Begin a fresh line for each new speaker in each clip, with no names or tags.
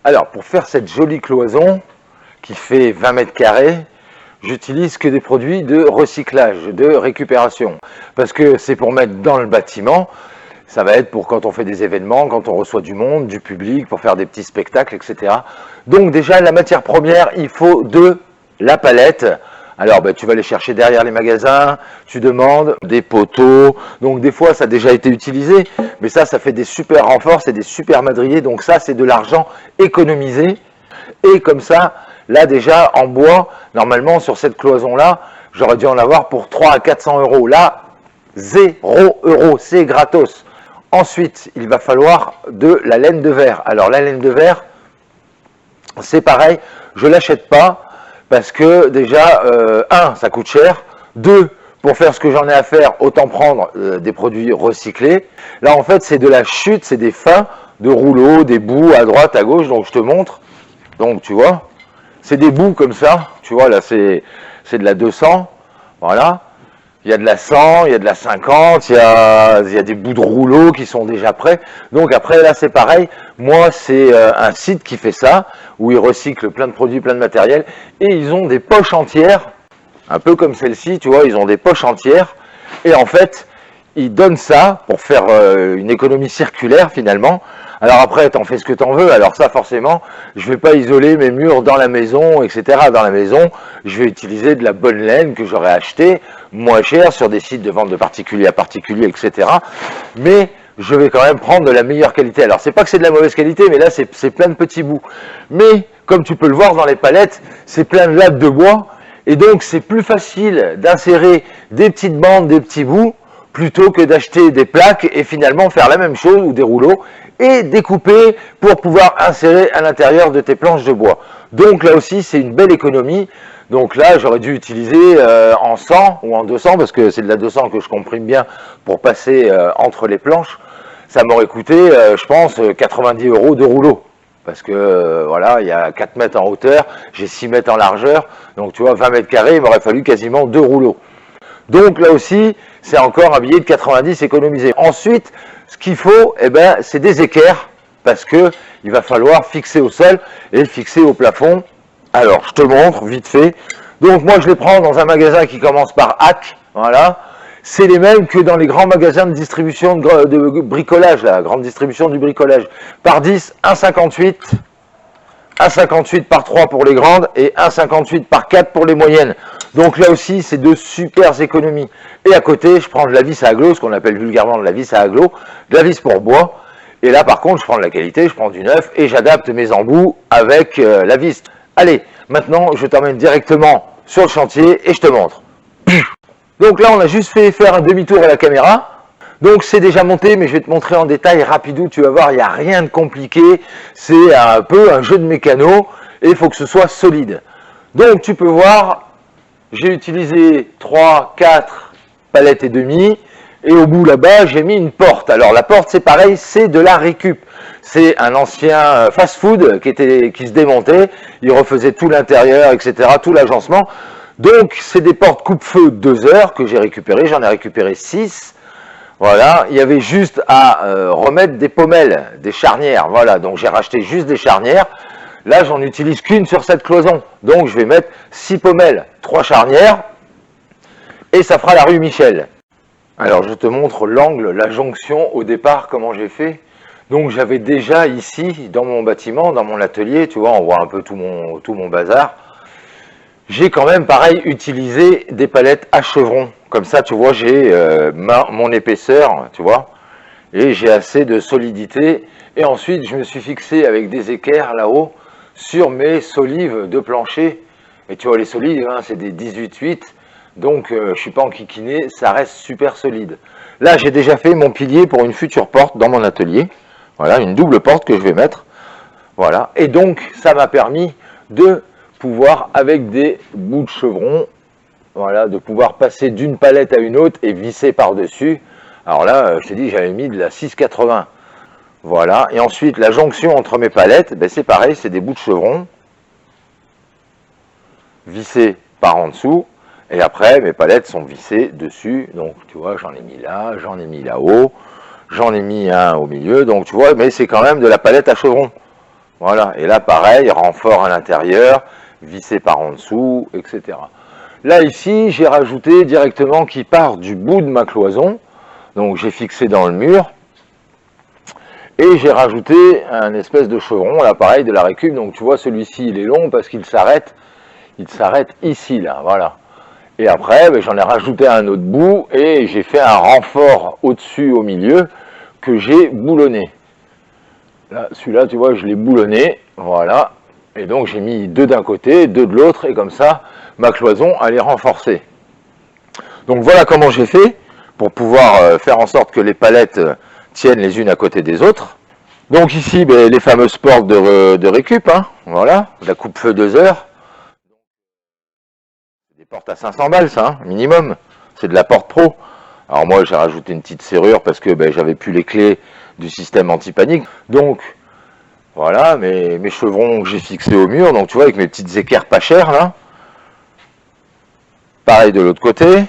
Alors, pour faire cette jolie cloison qui fait 20 mètres carrés, j'utilise que des produits de recyclage, de récupération. Parce que c'est pour mettre dans le bâtiment, ça va être pour quand on fait des événements, quand on reçoit du monde, du public, pour faire des petits spectacles, etc. Donc déjà, la matière première, il faut de la palette. Alors, tu vas les chercher derrière les magasins, tu demandes des poteaux. Donc, des fois, ça a déjà été utilisé, mais ça fait des super renforts, c'est des super madriers. Donc, ça, c'est de l'argent économisé. Et comme ça, là, déjà, en bois, normalement, sur cette cloison-là, j'aurais dû en avoir pour 300 à 400 euros. Là, 0 euros, c'est gratos. Ensuite, il va falloir de la laine de verre. Alors, la laine de verre, c'est pareil, je ne l'achète pas. Parce que déjà, ça coûte cher. 2, pour faire ce que j'en ai à faire, autant prendre des produits recyclés. Là, en fait, c'est de la chute, c'est des fins de rouleaux, des bouts à droite, à gauche. Donc, je te montre. Donc, tu vois, c'est des bouts comme ça. Tu vois, là, c'est de la 200. Voilà. Il y a de la 100, il y a de la 50, il y a des bouts de rouleaux qui sont déjà prêts. Donc après, là, c'est pareil. Moi, c'est un site qui fait ça, où ils recyclent plein de produits, plein de matériel. Et ils ont des poches entières, un peu comme celle-ci, tu vois, ils ont des poches entières. Et en fait, ils donnent ça pour faire une économie circulaire, finalement. Alors après, t'en fais ce que t'en veux. Alors ça, forcément, je vais pas isoler mes murs dans la maison, etc. Dans la maison, je vais utiliser de la bonne laine que j'aurais achetée moins cher sur des sites de vente de particulier à particulier, etc. Mais je vais quand même prendre de la meilleure qualité. Alors c'est pas que c'est de la mauvaise qualité, mais là c'est plein de petits bouts. Mais comme tu peux le voir dans les palettes, c'est plein de lattes de bois. Et donc c'est plus facile d'insérer des petites bandes, des petits bouts, plutôt que d'acheter des plaques et finalement faire la même chose ou des rouleaux et découper pour pouvoir insérer à l'intérieur de tes planches de bois. Donc là aussi c'est une belle économie. Donc là j'aurais dû utiliser en 100 ou en 200 parce que c'est de la 200 que je comprime bien pour passer entre les planches. Ça m'aurait coûté je pense 90 euros de rouleau. Parce que voilà, il y a 4 mètres en hauteur, j'ai 6 mètres en largeur, donc tu vois 20 mètres carrés, il m'aurait fallu quasiment 2 rouleaux. Donc là aussi, c'est encore un billet de 90 économisé. Ensuite, ce qu'il faut, c'est des équerres, parce que il va falloir fixer au sol et fixer au plafond. Alors, je te montre vite fait. Donc moi, je les prends dans un magasin qui commence par HAC, voilà. C'est les mêmes que dans les grands magasins de distribution de bricolage, la grande distribution du bricolage. Par 10, 1,58. 1,58 par 3 pour les grandes et 1,58 par 4 pour les moyennes. Donc là aussi, c'est de super économies. Et à côté, je prends de la vis à aglo, ce qu'on appelle vulgairement de la vis à aglo, de la vis pour bois. Et là, par contre, je prends de la qualité, je prends du neuf et j'adapte mes embouts avec la vis. Allez, maintenant, je t'emmène directement sur le chantier et je te montre. Donc là, on a juste fait faire un demi-tour à la caméra. Donc c'est déjà monté, mais je vais te montrer en détail rapidou, tu vas voir, il n'y a rien de compliqué. C'est un peu un jeu de mécano et il faut que ce soit solide. Donc tu peux voir, j'ai utilisé 3, 4 palettes et demie. Et au bout là-bas, j'ai mis une porte. Alors la porte, c'est pareil, c'est de la récup. C'est un ancien fast-food qui se démontait. Il refaisait tout l'intérieur, etc., tout l'agencement. Donc c'est des portes coupe-feu 2 heures que j'ai récupérées. J'en ai récupéré 6. Voilà, il y avait juste à remettre des pommelles, des charnières. Voilà, donc j'ai racheté juste des charnières. Là, j'en utilise qu'une sur cette cloison. Donc je vais mettre 6 pommelles, 3 charnières. Et ça fera la rue Michel. Alors je te montre l'angle, la jonction au départ, comment j'ai fait. Donc j'avais déjà ici, dans mon bâtiment, dans mon atelier, tu vois, on voit un peu tout mon bazar. J'ai quand même, pareil, utilisé des palettes à chevron. Comme ça, tu vois, j'ai mon épaisseur, tu vois, et j'ai assez de solidité. Et ensuite, je me suis fixé avec des équerres là-haut sur mes solives de plancher. Et tu vois, les solives, hein, c'est des 18-8. Donc, je ne suis pas enquiquiné, ça reste super solide. Là, j'ai déjà fait mon pilier pour une future porte dans mon atelier. Voilà, une double porte que je vais mettre. Voilà. Et donc, ça m'a permis de pouvoir, avec des bouts de chevron, voilà, de pouvoir passer d'une palette à une autre et visser par-dessus. Alors là, je t'ai dit, j'avais mis de la 6,80. Voilà. Et ensuite, la jonction entre mes palettes, c'est pareil, c'est des bouts de chevron vissés par en dessous. Et après, mes palettes sont vissées dessus. Donc, tu vois, j'en ai mis là, j'en ai mis là-haut, j'en ai mis un au milieu. Donc, tu vois, mais c'est quand même de la palette à chevron. Voilà, et là pareil, renfort à l'intérieur, vissé par en dessous, etc. Là ici, j'ai rajouté directement qui part du bout de ma cloison, donc j'ai fixé dans le mur, et j'ai rajouté un espèce de chevron, là pareil, de la récup, donc tu vois celui-ci il est long parce qu'il s'arrête ici, là, voilà. Et après, ben, j'en ai rajouté un autre bout, et j'ai fait un renfort au-dessus, au milieu, que j'ai boulonné. Là, celui-là, tu vois, je l'ai boulonné, voilà. Et donc, j'ai mis deux d'un côté, deux de l'autre, et comme ça, ma cloison, elle est renforcée. Donc, voilà comment j'ai fait pour pouvoir faire en sorte que les palettes tiennent les unes à côté des autres. Donc, ici, ben, les fameuses portes de récup, hein, voilà, la coupe-feu 2 heures. Des portes à 500 balles, ça, hein, minimum. C'est de la porte pro. Alors, moi, j'ai rajouté une petite serrure parce que ben, j'avais plus les clés du système anti-panique. Donc, voilà, mes chevrons que j'ai fixés au mur, donc tu vois, avec mes petites équerres pas chères, là. Pareil de l'autre côté.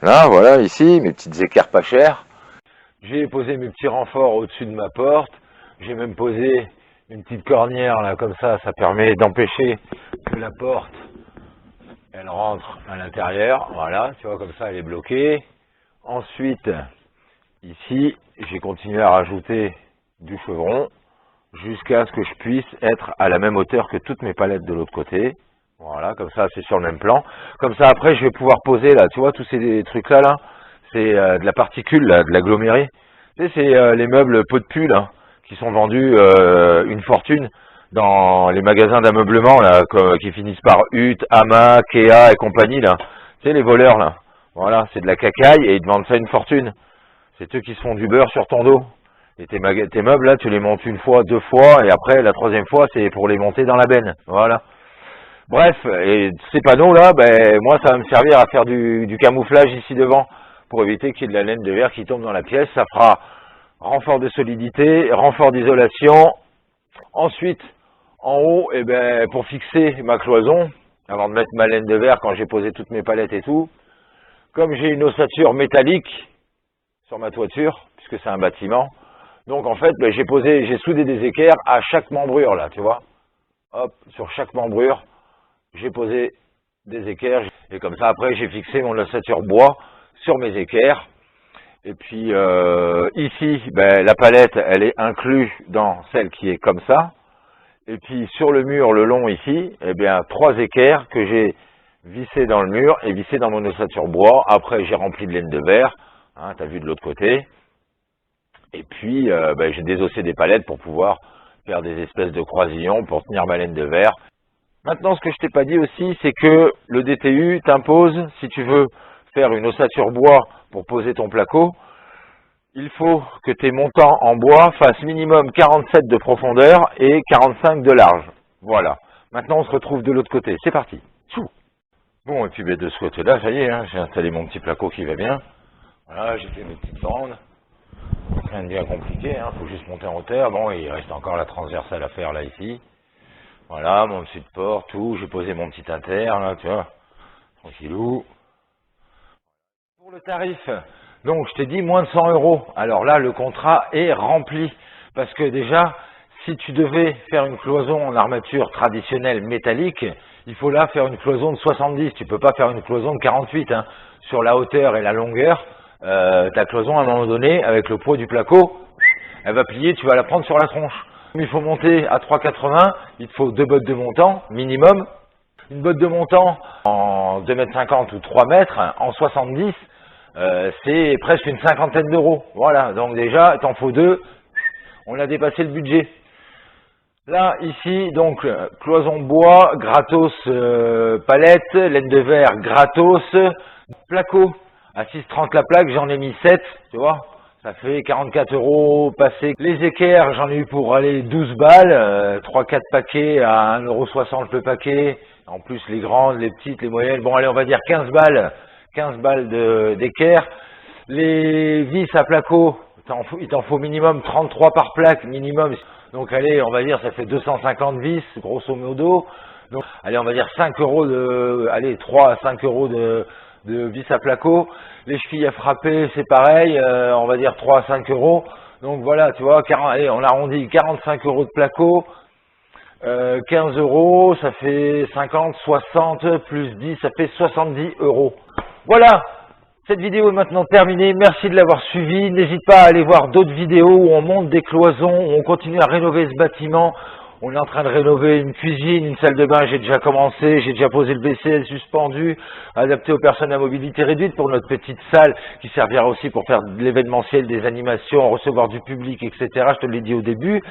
Là, voilà, ici, mes petites équerres pas chères. J'ai posé mes petits renforts au-dessus de ma porte. J'ai même posé une petite cornière, là, comme ça permet d'empêcher que la porte, elle rentre à l'intérieur. Voilà, tu vois, comme ça, elle est bloquée. Ensuite, ici, j'ai continué à rajouter du chevron, jusqu'à ce que je puisse être à la même hauteur que toutes mes palettes de l'autre côté. Voilà, comme ça c'est sur le même plan. Comme ça après je vais pouvoir poser là, tu vois tous ces trucs là, c'est de la particule, là, de l'aggloméré. Tu sais, c'est les meubles pot de pu là, qui sont vendus une fortune dans les magasins d'ameublement là, qui finissent par Hutt, Hama, Kea et compagnie là. Tu sais les voleurs là. Voilà, c'est de la cacaille et ils te vendent ça une fortune. C'est eux qui se font du beurre sur ton dos. Et tes meubles, là, tu les montes une fois, deux fois, et après, la troisième fois, c'est pour les monter dans la benne. Voilà. Bref, et ces panneaux, là, ben, moi, ça va me servir à faire du camouflage ici devant, pour éviter qu'il y ait de la laine de verre qui tombe dans la pièce. Ça fera renfort de solidité, renfort d'isolation. Ensuite, en haut, eh ben, pour fixer ma cloison, avant de mettre ma laine de verre quand j'ai posé toutes mes palettes et tout, comme j'ai une ossature métallique sur ma toiture, puisque c'est un bâtiment, donc en fait, ben, j'ai soudé des équerres à chaque membrure là, tu vois. Hop, sur chaque membrure, j'ai posé des équerres. Et comme ça, après, j'ai fixé mon ossature bois sur mes équerres. Et puis ici, ben, la palette, elle est inclue dans celle qui est comme ça. Et puis sur le mur, le long ici, eh bien 3 équerres que j'ai vissées dans le mur et vissées dans mon ossature bois. Après, j'ai rempli de laine de verre. Hein, tu as vu de l'autre côté. Et puis, ben, j'ai désossé des palettes pour pouvoir faire des espèces de croisillons pour tenir ma laine de verre. Maintenant, ce que je t'ai pas dit aussi, c'est que le DTU t'impose, si tu veux faire une ossature bois pour poser ton placo, il faut que tes montants en bois fassent minimum 47 de profondeur et 45 de large. Voilà. Maintenant, on se retrouve de l'autre côté. C'est parti. Tchou. Bon, et puis ben, de ce côté-là, ça y est, hein, j'ai installé mon petit placo qui va bien. Voilà, j'ai fait mes petites bandes. Rien de bien compliqué, hein, faut juste monter en hauteur. Bon, il reste encore la transversale à faire là, ici. Voilà, mon dessus de port, tout. J'ai posé mon petit inter, là, tu vois. Tranquillou. Pour le tarif, donc je t'ai dit moins de 100 euros. Alors là, le contrat est rempli. Parce que déjà, si tu devais faire une cloison en armature traditionnelle métallique, il faut là faire une cloison de 70. Tu peux pas faire une cloison de 48, hein. Sur la hauteur et la longueur, ta cloison, à un moment donné, avec le poids du placo, elle va plier, tu vas la prendre sur la tronche. Il faut monter à 3,80, il te faut 2 bottes de montant, minimum. Une botte de montant en 2,50 m ou 3 mètres, en 70, c'est presque une cinquantaine d'euros. Voilà, donc déjà, t'en faut 2, on a dépassé le budget. Là, ici, donc, cloison bois, gratos, palette, laine de verre, gratos, placo. À 6,30 la plaque, j'en ai mis 7, tu vois. Ça fait 44 euros passé. Les équerres, j'en ai eu pour aller 12 balles, 3-4 paquets à 1,60 € le paquet. En plus, les grandes, les petites, les moyennes. Bon, allez, on va dire 15 balles. 15 balles d'équerre. Les vis à placo, il t'en faut minimum 33 par plaque, minimum. Donc, allez, on va dire, ça fait 250 vis, grosso modo. Donc, allez, on va dire 5 euros allez, 3 à 5 euros de vis à placo. Les chevilles à frapper, c'est pareil, on va dire 3 à 5 euros. Donc voilà, tu vois, allez, on arrondit 45 € de placo, 15 €, ça fait 50, 60, plus 10, ça fait 70 €. Voilà, cette vidéo est maintenant terminée. Merci de l'avoir suivie. N'hésite pas à aller voir d'autres vidéos où on monte des cloisons, où on continue à rénover ce bâtiment. On est en train de rénover une cuisine, une salle de bain, j'ai déjà commencé, j'ai déjà posé le BCL suspendu, adapté aux personnes à mobilité réduite pour notre petite salle qui servira aussi pour faire de l'événementiel, des animations, recevoir du public, etc. Je te l'ai dit au début.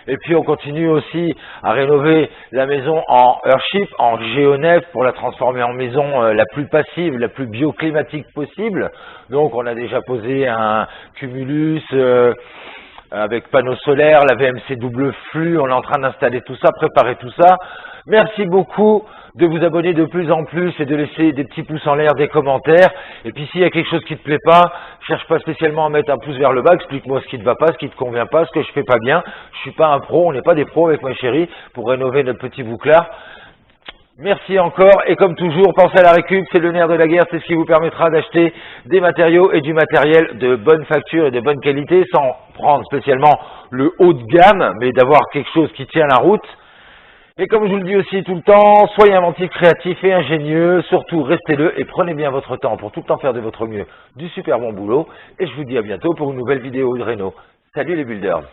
Et puis on continue aussi à rénover la maison en Earthship, en GeoNev pour la transformer en maison la plus passive, la plus bioclimatique possible. Donc on a déjà posé un cumulus, avec panneaux solaires, la VMC double flux, on est en train d'installer tout ça, préparer tout ça. Merci beaucoup de vous abonner de plus en plus et de laisser des petits pouces en l'air, des commentaires. Et puis s'il y a quelque chose qui ne te plaît pas, cherche pas spécialement à mettre un pouce vers le bas, explique-moi ce qui ne va pas, ce qui ne te convient pas, ce que je fais pas bien. Je suis pas un pro, on n'est pas des pros avec ma chérie pour rénover notre petit bouclard. Merci encore, et comme toujours, pensez à la récup, c'est le nerf de la guerre, c'est ce qui vous permettra d'acheter des matériaux et du matériel de bonne facture et de bonne qualité, sans prendre spécialement le haut de gamme, mais d'avoir quelque chose qui tient la route. Et comme je vous le dis aussi tout le temps, soyez inventifs, créatifs et ingénieux, surtout restez-le et prenez bien votre temps pour tout le temps faire de votre mieux du super bon boulot. Et je vous dis à bientôt pour une nouvelle vidéo de Réno. Salut les builders!